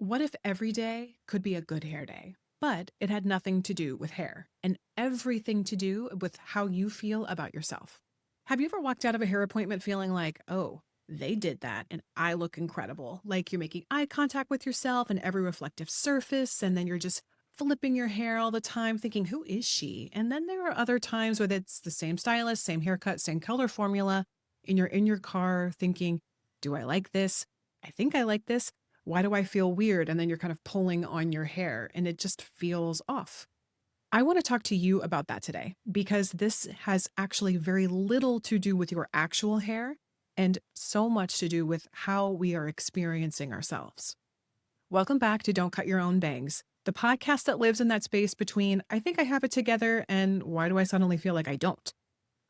What if every day could be a good hair day, but it had nothing to do with hair and everything to do with how you feel about yourself? Have you ever walked out of a hair appointment feeling like, oh, they did that and I look incredible? Like you're making eye contact with yourself and every reflective surface, and then you're just flipping your hair all the time thinking, who is she? And then there are other times where it's the same stylist, same haircut, same color formula, and you're in your car thinking, do I like this? I think I like this. Why do I feel weird? And then you're kind of pulling on your hair and it just feels off. I want to talk to you about that today because this has actually very little to do with your actual hair and so much to do with how we are experiencing ourselves. Welcome back to Don't Cut Your Own Bangs, the podcast that lives in that space between I think I have it together and why do I suddenly feel like I don't?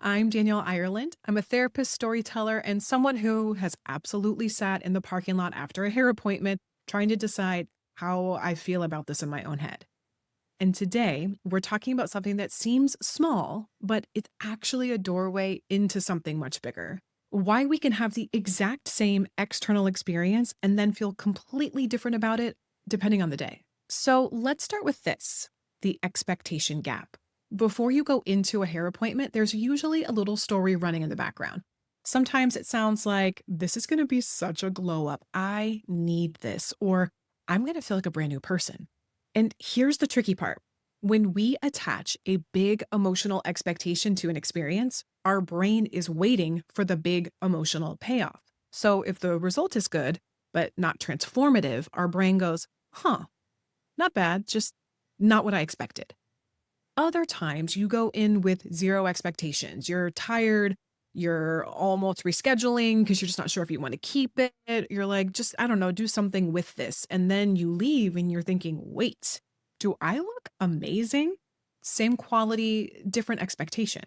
I'm Danielle Ireland. I'm a therapist, storyteller, and someone who has absolutely sat in the parking lot after a hair appointment trying to decide how I feel about this in my own head. And today, we're talking about something that seems small, but it's actually a doorway into something much bigger. Why we can have the exact same external experience and then feel completely different about it depending on the day. So let's start with this, the expectation gap. Before you go into a hair appointment, there's usually a little story running in the background. Sometimes it sounds like, this is going to be such a glow up. I need this, or I'm going to feel like a brand new person. And here's the tricky part. When we attach a big emotional expectation to an experience, our brain is waiting for the big emotional payoff. So if the result is good, but not transformative, our brain goes, huh, not bad, just not what I expected. Other times you go in with zero expectations. You're tired. You're almost rescheduling because you're just not sure if you want to keep it. You're like, just, I don't know, do something with this. And then you leave and you're thinking, wait, do I look amazing? Same quality, different expectation.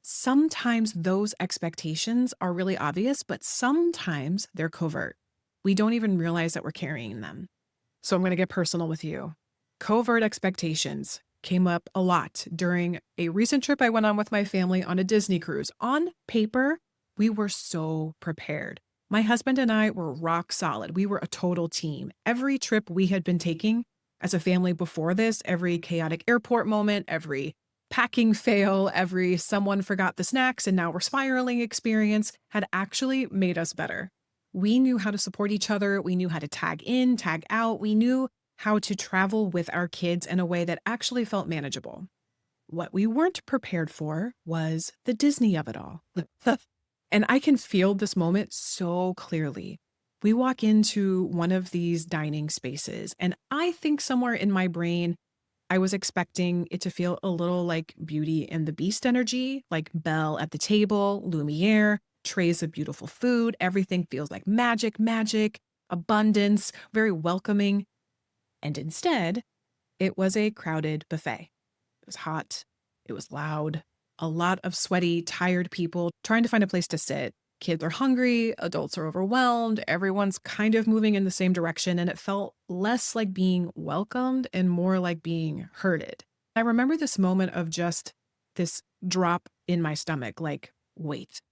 Sometimes those expectations are really obvious, but sometimes they're covert. We don't even realize that we're carrying them. So I'm going to get personal with you. Covert expectations came up a lot during a recent trip I went on with my family on a Disney cruise. On paper, we were so prepared. My husband and I were rock solid. We were a total team. Every trip we had been taking as a family before this, every chaotic airport moment, every packing fail, every someone forgot the snacks and now we're spiraling experience had actually made us better. We knew how to support each other. We knew how to tag in, tag out. We knew how to travel with our kids in a way that actually felt manageable. What we weren't prepared for was the Disney of it all. And I can feel this moment so clearly. We walk into one of these dining spaces, and I think somewhere in my brain, I was expecting it to feel a little like Beauty and the Beast energy, like Belle at the table, Lumiere, trays of beautiful food. Everything feels like magic, abundance, very welcoming. And instead, it was a crowded buffet. It was hot. It was loud. A lot of sweaty, tired people trying to find a place to sit. Kids are hungry. Adults are overwhelmed. Everyone's kind of moving in the same direction. And it felt less like being welcomed and more like being herded. I remember this moment of just this drop in my stomach, like, wait,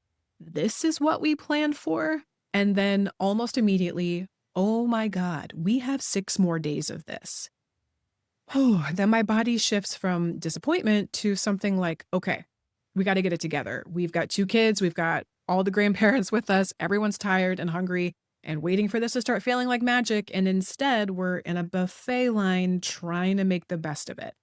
this is what we planned for? And then almost immediately, oh my God, we have 6 more days of this. Oh, then my body shifts from disappointment to something like, okay, we got to get it together. We've got 2 kids. We've got all the grandparents with us. Everyone's tired and hungry and waiting for this to start feeling like magic. And instead, we're in a buffet line trying to make the best of it.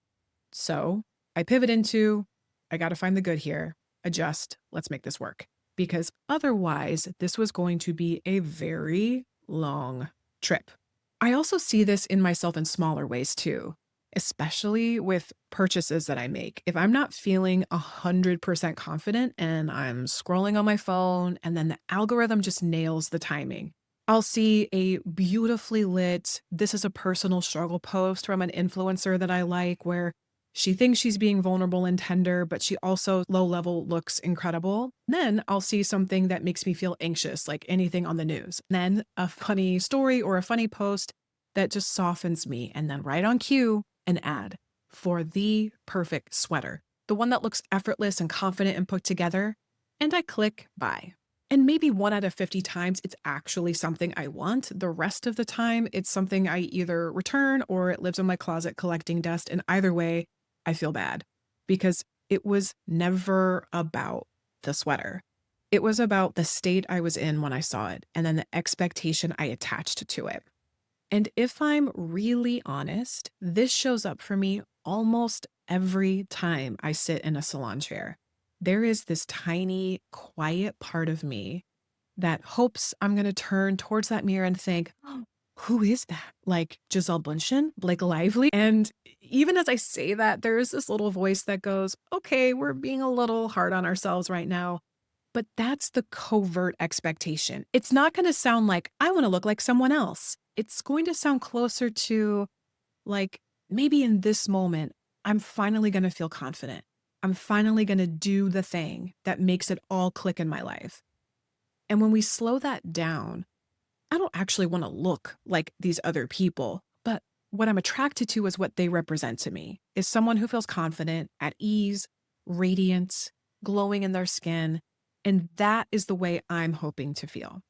So I pivot into, I got to find the good here, adjust, let's make this work. Because otherwise, this was going to be a very long trip. I also see this in myself in smaller ways too, especially with purchases that I make. If I'm not feeling 100% confident and I'm scrolling on my phone and then the algorithm just nails the timing, I'll see a beautifully lit, this is a personal struggle post from an influencer that I like where she thinks she's being vulnerable and tender, but she also low level looks incredible. Then I'll see something that makes me feel anxious, like anything on the news. Then a funny story or a funny post that just softens me. And then right on cue, an ad for the perfect sweater, the one that looks effortless and confident and put together. And I click buy. And maybe 1 out of 50 times, it's actually something I want. The rest of the time, it's something I either return or it lives in my closet collecting dust. And either way, I feel bad because it was never about the sweater. It was about the state I was in when I saw it and then the expectation I attached to it. And if I'm really honest, this shows up for me almost every time I sit in a salon chair. There is this tiny, quiet part of me that hopes I'm going to turn towards that mirror and think, "Oh, who is that? Like Giselle Bundchen, Blake Lively?" And even as I say that, there is this little voice that goes, okay, we're being a little hard on ourselves right now. But that's the covert expectation. It's not going to sound like, I want to look like someone else. It's going to sound closer to like, maybe in this moment, I'm finally going to feel confident. I'm finally going to do the thing that makes it all click in my life. And when we slow that down, I don't actually want to look like these other people, but what I'm attracted to is what they represent to me is someone who feels confident, at ease, radiant, glowing in their skin. And that is the way I'm hoping to feel.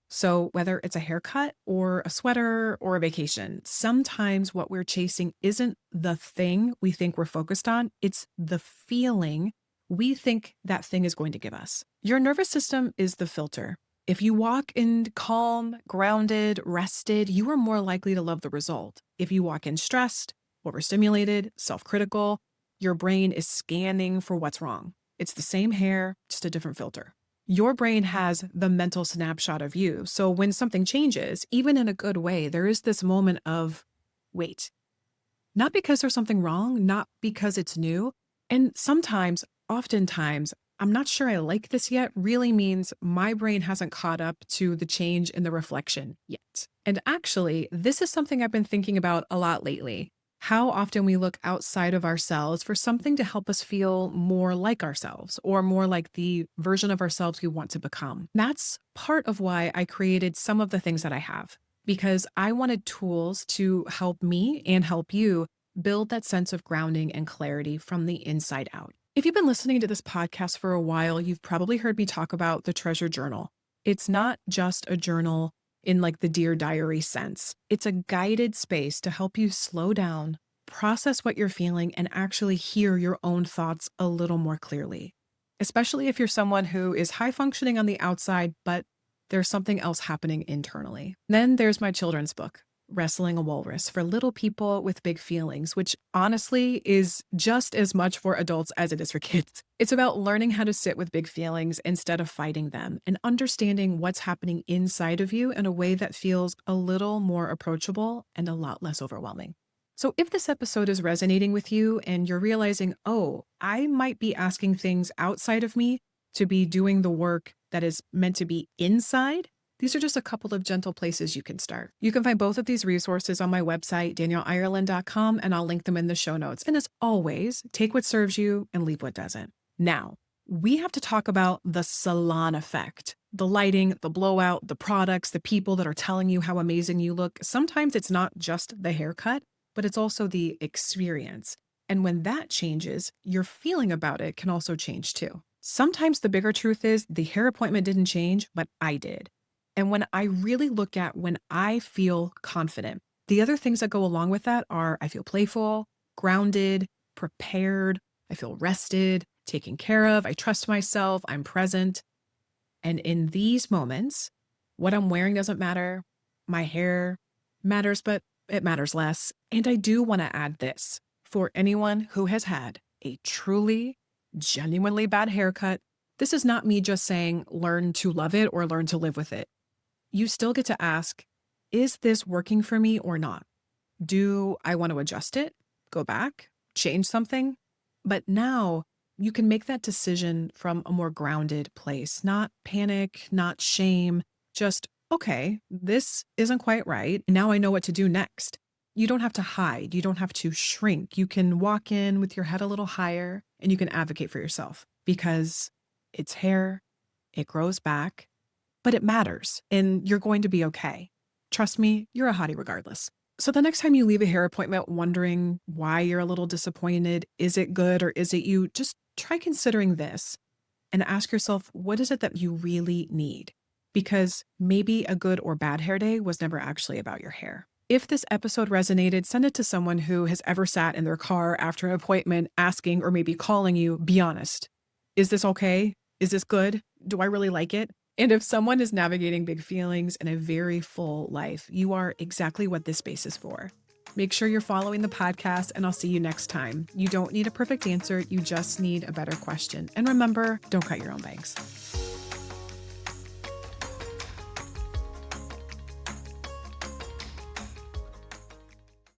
So, whether it's a haircut or a sweater or a vacation, sometimes what we're chasing isn't the thing we think we're focused on, it's the feeling we think that thing is going to give us. Your nervous system is the filter. If you walk in calm, grounded, rested, you are more likely to love the result. If you walk in stressed, overstimulated, self critical, your brain is scanning for what's wrong. It's the same hair, just a different filter. Your brain has the mental snapshot of you. So when something changes, even in a good way, there is this moment of, wait, not because there's something wrong, not because it's new. And sometimes, oftentimes, I'm not sure I like this yet really means my brain hasn't caught up to the change in the reflection yet. And actually, this is something I've been thinking about a lot lately. How often we look outside of ourselves for something to help us feel more like ourselves or more like the version of ourselves we want to become. That's part of why I created some of the things that I have, because I wanted tools to help me and help you build that sense of grounding and clarity from the inside out. If you've been listening to this podcast for a while, you've probably heard me talk about the treasure journal. It's not just a journal in like the Dear Diary sense. It's a guided space to help you slow down, process what you're feeling, and actually hear your own thoughts a little more clearly. Especially if you're someone who is high functioning on the outside, but there's something else happening internally. Then there's my children's book, Wrestling a Walrus, for little people with big feelings, which honestly is just as much for adults as it is for kids. It's about learning how to sit with big feelings instead of fighting them and understanding what's happening inside of you in a way that feels a little more approachable and a lot less overwhelming. So if this episode is resonating with you and you're realizing, oh, I might be asking things outside of me to be doing the work that is meant to be inside, these are just a couple of gentle places you can start. You can find both of these resources on my website, danielleireland.com, and I'll link them in the show notes. And as always, take what serves you and leave what doesn't. Now, we have to talk about the salon effect. The lighting, the blowout, the products, the people that are telling you how amazing you look. Sometimes it's not just the haircut, but it's also the experience. And when that changes, your feeling about it can also change too. Sometimes the bigger truth is the hair appointment didn't change, but I did. And when I really look at when I feel confident, the other things that go along with that are I feel playful, grounded, prepared, I feel rested, taken care of, I trust myself, I'm present. And in these moments, what I'm wearing doesn't matter. My hair matters, but it matters less. And I do want to add this for anyone who has had a truly, genuinely bad haircut. This is not me just saying learn to love it or learn to live with it. You still get to ask, is this working for me or not? Do I want to adjust it, go back, change something? But now you can make that decision from a more grounded place, not panic, not shame, just, okay, this isn't quite right. Now I know what to do next. You don't have to hide. You don't have to shrink. You can walk in with your head a little higher and you can advocate for yourself because it's hair, it grows back, but it matters and you're going to be okay. Trust me, you're a hottie regardless. So the next time you leave a hair appointment wondering why you're a little disappointed, is it good or is it you, just try considering this. and ask yourself, what is it that you really need? Because maybe a good or bad hair day was never actually about your hair. If this episode resonated, send it to someone who has ever sat in their car after an appointment asking or maybe calling you, be honest. Is this okay? Is this good? Do I really like it? And if someone is navigating big feelings and a very full life, you are exactly what this space is for. Make sure you're following the podcast, and I'll see you next time. You don't need a perfect answer, you just need a better question. And remember, don't cut your own bangs.